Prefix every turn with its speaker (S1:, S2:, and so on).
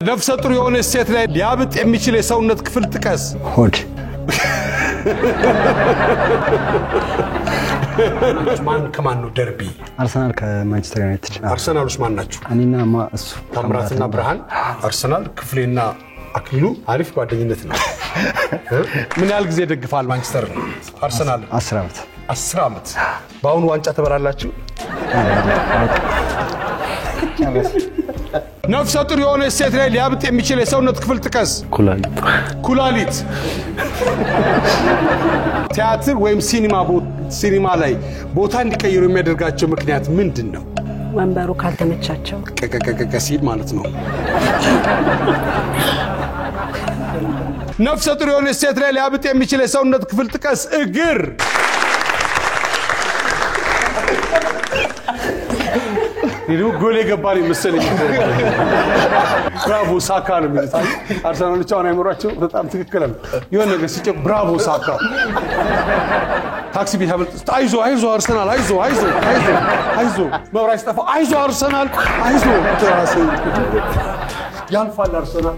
S1: ነፍሰ ጡር የሆነ ሴት ላይ ሊያብጥ የሚችል የሰውነት ክፍል ጥቀስ።
S2: ሆድ
S1: ማን ከማን ነው ደርቢ?
S2: አርሰናል ከማንቸስተር ዩናይትድ።
S1: አርሰናሎች ማን ናቸው?
S2: እኔና እሱ
S1: ታምራትና ብርሃን። አርሰናል ክፍሌና አክሊሉ አሪፍ ጓደኝነት ነው። ምን ያህል ጊዜ ደግፋል ማንቸስተር አርሰናል?
S2: 10 ዓመት።
S1: 10 ዓመት። በአሁኑ ዋንጫ ተበላላችሁ? ነፍሰ ጡር የሆነ ሴት ላይ ሊያብጥ የሚችል የሰውነት ክፍል ጥቀስ። ኩላሊት። ቲያትር ወይም ሲኒማ ላይ ቦታ እንዲቀይሩ የሚያደርጋቸው ምክንያት ምንድነው?
S3: ወንበሩ ካልተመቻቸው
S1: ሲል ማለት ነው። ነፍሰ ጡር የሆነ ሴት ላይ ሊያብጥ የሚችል የሰውነት ክፍል ጥቀስ። እግር። ይሄው ጎል የገባል ይመስልኝ። ብራቮ ሳካ ነው የሚሉት አርሰናሎች። አሁን አይመሯቸው በጣም ትክክል ነው። የሆነ ነገር ሲጨ ብራቮ ሳካ። ታክሲ ቤት አብልጥ አይዞ አርሰናል አይዞ መብራት ሲጠፋ አይዞ አርሰናል አይዞ ያልፋል አርሰናል